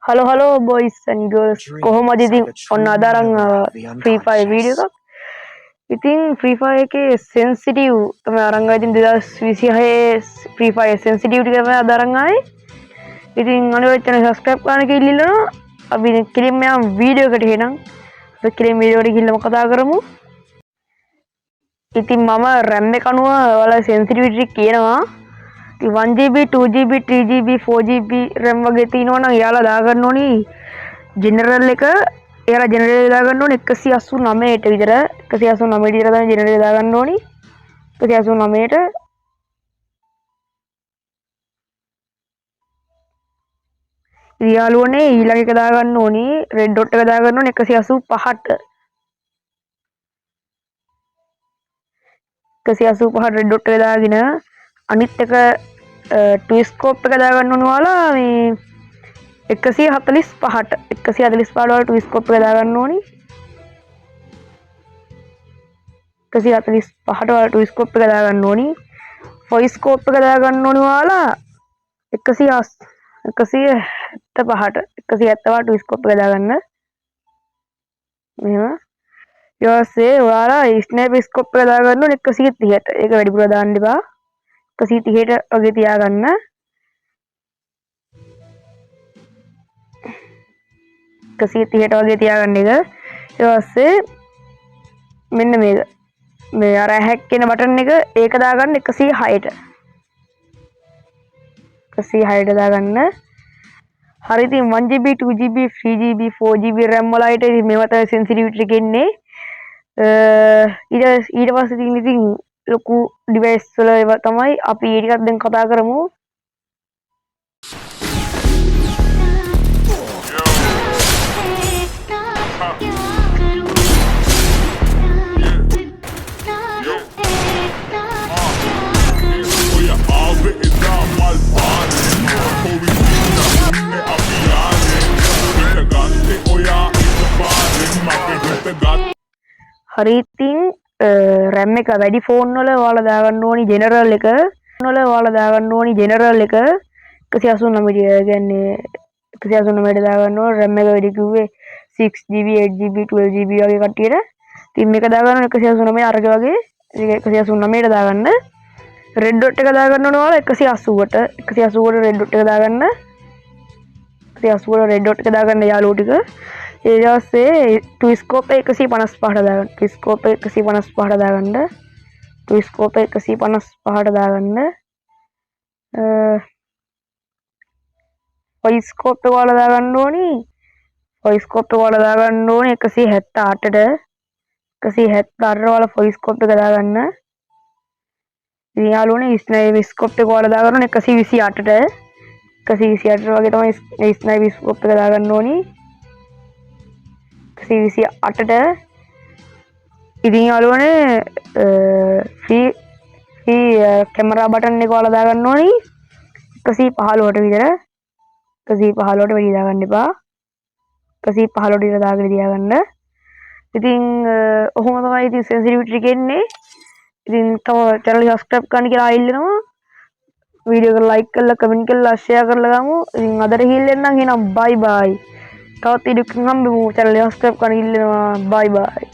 Halo boys and girls. කොහොමද ඉතින් ඔන්න අද අරන් Free Fire වීඩියෝ එකක්. ඉතින් Free Fire එකේ sensitive තමයි අරන් ආවේ. ඉතින් 2026 Free Fire sensitivity තමයි අද අරන් ආවේ. ඉතින් අනිවාර්යයෙන් channel subscribe කරන්න කියලා ඉල්ලනවා. අපි කෙලින්ම යම් වීඩියෝ එකට එහෙනම් අපි කෙලින්ම වීඩියෝ එකට ගිහිල්ලාම කතා කරමු. ඉතින් මම RAM එක අනුව ඔයාලා sensitivity කියනවා. 1GB 2GB 3GB 4GB RAM වගේ තියෙනවා නම් එයාලා දාගන්න ඕනි ජෙනරල් එක. එයාලා ජෙනරල් දාගන්න ඕනි 189ට විතර. 189ට විතර තමයි ජෙනරල් දාගන්න ඕනි. 189ට යාළුවනේ ඊළඟ එක දාගන්න ඕනි රෙඩ් ඩොට් එක දාගන්න ඕනි 185ට. 185ට රෙඩ් ඩොට් එක දාගෙන අනිත් එක ට්විස්කෝප් එක දාගන්න ඕන ඔයාලා මේ 145ට 145 වල ට්විස්කෝප් එක දාගන්න ඕනි. 145ට වල ට්විස්කෝප් එක දාගන්න ඕනි. ෆොයිස්කෝප් එක දාගන්න ඕනි ඔයාලා 175ට 170 ට්විස්කෝප් එක දාගන්න. මෙහෙම ඊට පස්සේ ඔයාලා ස්නැප් ස්කෝප් එක දාගන්න ඕනි 130ට. ඒක වැඩිපුර දාන්න එපා. 130ට වගේ තියාගන්න. 130ට වගේ තියාගන්න එක. ඊට පස්සේ මෙන්න මේක. මේ අර හැක් කියන බටන් එක ඒක දාගන්න 106ට. 106ට දාගන්න. හරි ඉතින් 1GB 2GB 3GB 4GB RAM වල අයට ඉතින් මේව තමයි sensitivity එක ඉන්නේ. ඊට පස්සේ ඉතින් ලොකු ඩිවයිස් වල ඒවා තමයි අපි ඒ ටිකක් දැන් කතා කරමු. හරි ඉතින් RAM එක වැඩි ෆෝන් වල ඔයාලා දාගන්න ඕනි ජෙනරල් එක. වල ඔයාලා දාගන්න ඕනි ජෙනරල් එක 189 කියන්නේ 189ට දාගන්න ඕන. RAM එක වැඩි කිව්වේ 6GB 8GB 12GB වගේ කට්ටියට. ඉතින් මේක දාගන්න 189 අරක වගේ 189ට දාගන්න. රෙඩ් ඩොට් එක දාගන්න ඕන ඔයාලා 180ට. 180ට රෙඩ් ඩොට් එක දාගන්න. 180ට රෙඩ් ඩොට් එක දාගන්න යාළුවෝ ටික. ඊට පස්සේ ට්විස්කෝප් 155ට දාගන්න. ට්විස්කෝප් 155ට දාගන්න. ට්විස්කෝප් 155ට දාගන්න. ෆොයිස්කෝප් එක වල දාගන්න ඕනි. ෆොයිස්කෝප් එක වල දාගන්න ඕනි 178ට. 178 වල ෆොයිස්කෝප් එක දාගන්න. ඉතින් යාළුවනේ ස්නයිප් එක වල දාගන්න ඕනි 128ට. 128ට වගේ තමයි ස්නයිප් එක දාගන්න ඕනි. 128ට. ඉතින් යාළුවනේ ෆී කැමරා බටන් එක වල දාගන්න ඕනි 115ට විතර. 115ට වැඩි දාගන්න එපා. 115ට විතර දාගෙන තියාගන්න. ඉතින් ඔහොම තමයි ඉතින් sensitivity එක එන්නේ. ඉතින් තව channel එක subscribe කරන්න කියලා ඉල්ලනවා. වීඩියෝ එක like කරලා comment කරලා share කරලා ගමු. ඉතින් අදට හිල්ලෙන්නම් එහෙනම් bye bye. තවත් වීඩියෝ එකකින් හම්බෙමු. channel එක subscribe කරන්න ඉල්ලනවා. bye bye.